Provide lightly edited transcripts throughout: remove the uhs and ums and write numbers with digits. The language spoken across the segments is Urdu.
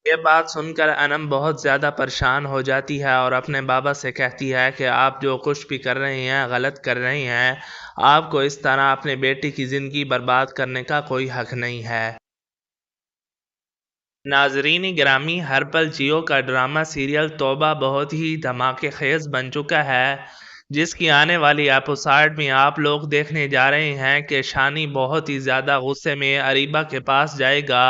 یہ بات سن کر انم بہت زیادہ پریشان ہو جاتی ہے اور اپنے بابا سے کہتی ہے کہ آپ جو کچھ بھی کر رہے ہیں غلط کر رہے ہیں، آپ کو اس طرح اپنے بیٹے کی زندگی برباد کرنے کا کوئی حق نہیں ہے۔ ناظرین گرامی، ہر پل جیو کا ڈرامہ سیریل توبہ بہت ہی دھماکے خیز بن چکا ہے، جس کی آنے والی ایپیسوڈ میں آپ لوگ دیکھنے جا رہے ہیں کہ شانی بہت ہی زیادہ غصے میں اریبہ کے پاس جائے گا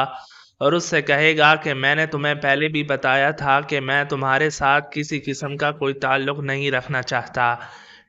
اور اس سے کہے گا کہ میں نے تمہیں پہلے بھی بتایا تھا کہ میں تمہارے ساتھ کسی قسم کا کوئی تعلق نہیں رکھنا چاہتا،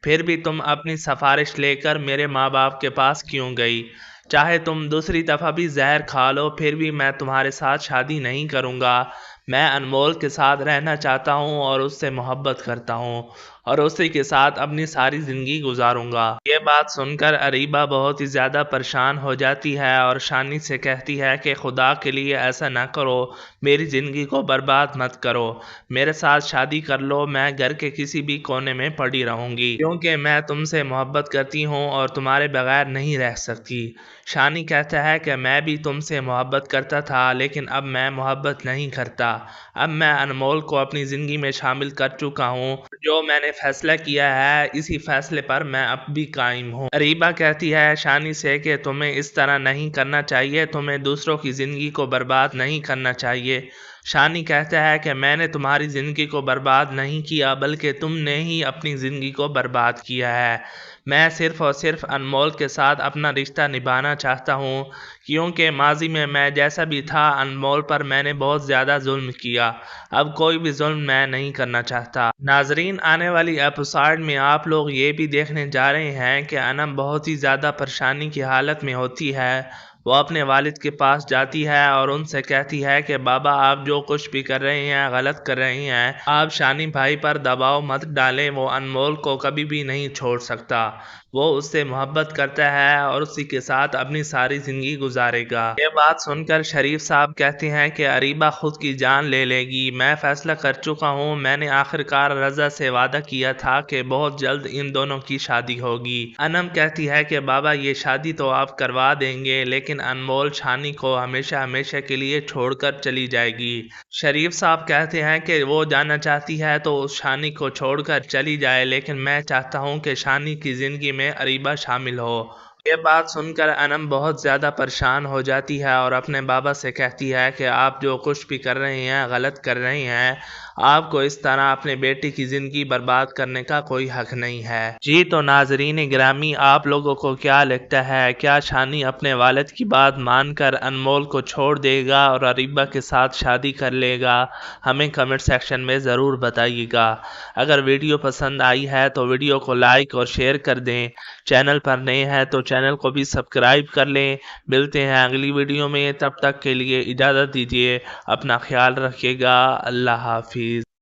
پھر بھی تم اپنی سفارش لے کر میرے ماں باپ کے پاس کیوں گئی؟ چاہے تم دوسری دفعہ بھی زہر کھا لو، پھر بھی میں تمہارے ساتھ شادی نہیں کروں گا۔ میں انمول کے ساتھ رہنا چاہتا ہوں اور اس سے محبت کرتا ہوں اور اسی کے ساتھ اپنی ساری زندگی گزاروں گا۔ یہ بات سن کر اریبہ بہت ہی زیادہ پریشان ہو جاتی ہے اور شانی سے کہتی ہے کہ خدا کے لیے ایسا نہ کرو، میری زندگی کو برباد مت کرو، میرے ساتھ شادی کر لو، میں گھر کے کسی بھی کونے میں پڑی رہوں گی کیونکہ میں تم سے محبت کرتی ہوں اور تمہارے بغیر نہیں رہ سکتی۔ شانی کہتا ہے کہ میں بھی تم سے محبت کرتا تھا لیکن اب میں محبت نہیں کرتا، اب میں انمول کو اپنی زندگی میں شامل کر چکا ہوں، جو میں نے فیصلہ کیا ہے اسی فیصلے پر میں اب بھی قائم ہوں۔ اریبہ کہتی ہے شانی سے کہ تمہیں اس طرح نہیں کرنا چاہیے، تمہیں دوسروں کی زندگی کو برباد نہیں کرنا چاہیے۔ شانی کہتا ہے کہ میں نے تمہاری زندگی کو برباد نہیں کیا بلکہ تم نے ہی اپنی زندگی کو برباد کیا ہے۔ میں صرف اور صرف انمول کے ساتھ اپنا رشتہ نبھانا چاہتا ہوں کیونکہ ماضی میں جیسا بھی تھا انمول پر میں نے بہت زیادہ ظلم کیا، اب کوئی بھی ظلم میں نہیں کرنا چاہتا۔ ناظرین، آنے والی ایپیسوڈ میں آپ لوگ یہ بھی دیکھنے جا رہے ہیں کہ انم بہت ہی زیادہ پریشانی کی حالت میں ہوتی ہے، وہ اپنے والد کے پاس جاتی ہے اور ان سے کہتی ہے کہ بابا آپ جو کچھ بھی کر رہے ہیں غلط کر رہے ہیں، آپ شانی بھائی پر دباؤ مت ڈالیں، وہ انمول کو کبھی بھی نہیں چھوڑ سکتا، وہ اس سے محبت کرتا ہے اور اسی کے ساتھ اپنی ساری زندگی گزارے گا۔ یہ بات سن کر شریف صاحب کہتے ہیں کہ اریبہ خود کی جان لے لے گی، میں فیصلہ کر چکا ہوں، میں نے آخرکار رضا سے وعدہ کیا تھا کہ بہت جلد ان دونوں کی شادی ہوگی۔ انم کہتی ہے کہ بابا یہ شادی تو آپ کروا دیں گے لیکن انمول شانی کو ہمیشہ ہمیشہ کے لیے چھوڑ کر چلی جائے گی۔ شریف صاحب کہتے ہیں کہ وہ جانا چاہتی ہے تو اس شانی کو چھوڑ کر چلی جائے لیکن میں چاہتا ہوں کہ شانی کی زندگی میں اریبہ شامل ہو۔ یہ بات سن کر انم بہت زیادہ پریشان ہو جاتی ہے اور اپنے بابا سے کہتی ہے کہ آپ جو کچھ بھی کر رہے ہیں غلط کر رہے ہیں، آپ کو اس طرح اپنے بیٹے کی زندگی برباد کرنے کا کوئی حق نہیں ہے۔ جی تو ناظرین گرامی، آپ لوگوں کو کیا لگتا ہے، کیا شانی اپنے والد کی بات مان کر انمول کو چھوڑ دے گا اور اریبہ کے ساتھ شادی کر لے گا؟ ہمیں کمنٹ سیکشن میں ضرور بتائیے گا۔ اگر ویڈیو پسند آئی ہے تو ویڈیو کو لائک اور شیئر کر دیں، چینل پر نئے ہیں تو چینل کو بھی سبسکرائب کر لیں۔ ملتے ہیں اگلی ویڈیو میں، تب تک کے لیے اجازت دیجیے، اپنا خیال رکھیے گا، اللہ حافظ۔